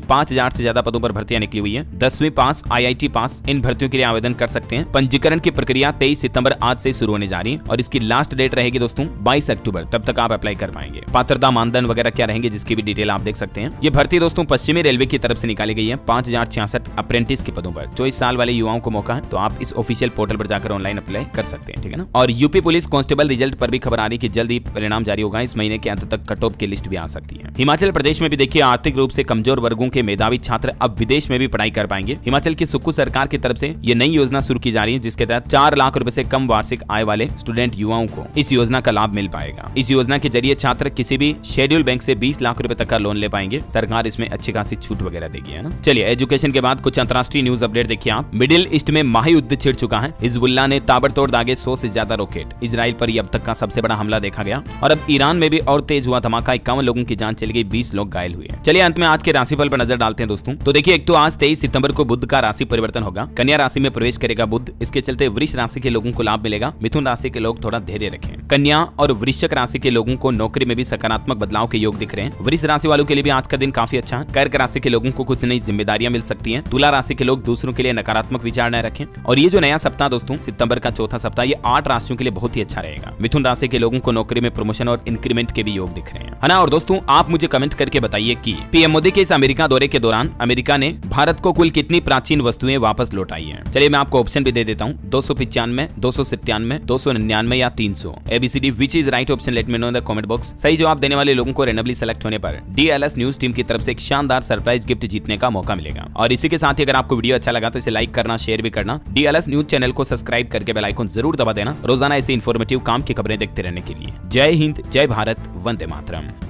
5,000 से ज्यादा पदों पर भर्तियां निकली हुई है। 10वीं पास, IIT पास इन भर्तियों के लिए आवेदन कर सकते हैं। पंजीकरण की प्रक्रिया 23 सितंबर आज से शुरू होने जा रही है और इसकी लास्ट डेट रहेगी दोस्तों 22 अक्टूबर। तब तक आप अप्लाई कर पाएंगे। पात्रता मानदंड वगैरह क्या रहेंगे जिसकी भी डिटेल आप देख सकते हैं। ये भर्ती दोस्तों पश्चिमी रेलवे की तरफ से निकाली गई है। 5,066 अप्रेंटिस के पदों पर 24 साल वाले युवाओं को मौका है, तो आप इस ऑफिशियल पोर्टल पर जाकर ऑनलाइन अप्लाई कर सकते हैं, ठीक है ना। और यूपी पुलिस कांस्टेबल रिजल्ट पर भी खबर आ रही है कि जल्द ही परिणाम जारी होगा। इस महीने के अंत तक कट ऑफ की लिस्ट भी आ सकती है। हिमाचल प्रदेश में भी देखिए आर्थिक रूप से कमजोर वर्गों के मेधावी छात्र अब विदेश में भी पढ़ाई कर पाएंगे। हिमाचल की सुक्खू सरकार की तरफ से ये नई योजना शुरू की जा रही है, जिसके तहत 4 लाख रुपए से कम वार्षिक आय वाले स्टूडेंट युवाओं को इस योजना का लाभ मिल पाएगा। इस योजना के जरिए छात्र किसी भी शेड्यूल बैंक से 20 लाख रुपए तक का लोन ले पाएंगे। सरकार इसमें अच्छी खासी छूट वगैरह देगी, है ना। चलिए एजुकेशन के बाद कुछ अंतर्राष्ट्रीय न्यूज अपडेट देखिए आप। मिडिल ईस्ट में महायुद्ध छिड़ चुका है। हिजबुल्लाह ने ताबड़तोड़ दागे 100 से ज्यादा रॉकेट। इजराइल पर अब तक का सबसे बड़ा हमला देखा गया और अब ईरान में भी और तेज हुआ धमाका। 51 लोगों की जान चली गई, 20 लोग घायल हुए। चलिए अंत में आज के राशिफल पर नजर डालते हैं दोस्तों। तो देखिए एक तो आज 23 सितंबर को बुध का राशि परिवर्तन होगा। कन्या राशि में प्रवेश करेगा बुध। इसके चलते वृष राशि के लोगों को लाभ मिलेगा। मिथुन राशि के लोग थोड़ा धैर्य रखें। कन्या और वृश्चिक राशि के लोगों को नौकरी में भी सकारात्मक बदलाव के योग दिख रहे हैं। वृष राशि वालों के लिए भी आज का दिन काफी अच्छा है। कर्क राशि के लोगों को कुछ नई जिम्मेदारियां मिल सकती हैं। तुला राशि के लोग दूसरों के लिए नकारात्मक विचार न रखें। और ये जो नया सप्ताह दोस्तों सितंबर का चौथा सप्ताह, ये 8 राशियों के लिए बहुत ही अच्छा रहेगा। मिथुन राशि के लोगों को नौकरी में प्रमोशन और इंक्रीमेंट के भी योग दिख रहे हैं, है ना। और दोस्तों आप मुझे कमेंट करके बताइए कि पीएम मोदी के इस अमेरिका दौरे के दौरान अमेरिका ने भारत को कुल कितनी प्राचीन वस्तुएं वापस लौटाई हैं। चलिए मैं आपको ऑप्शन भी दे देता हूं, 295, 297, 299 या 300। ABCD which is right option, let me know in the comment box. सही जवाब देने वाले लोगों को रैंडमली सेलेक्ट होने पर DLS न्यूज टीम की तरफ से एक शानदार सरप्राइज गिफ्ट जीतने का मौका मिलेगा। और इसी के साथ ही अगर आपको वीडियो अच्छा लगा तो इसे लाइक करना, शेयर भी करना। DLS न्यूज चैनल को सब्सक्राइब करके बेल आइकन जरूर दबा देना रोजाना ऐसी इंफॉर्मेटिव काम की खबरें देखते रहने के लिए। जय हिंद, जय भारत, वंदे मातरम।